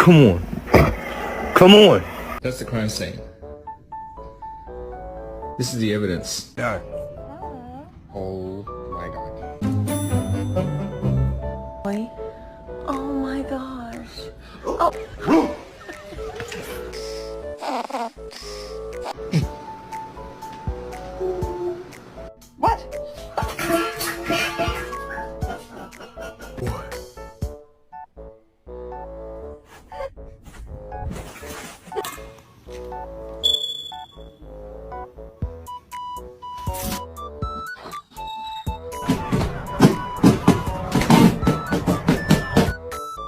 Come on. Come on. That's the crime scene. This is the evidence. Yeah. Oh my god. Oh my gosh. Oh. What? What?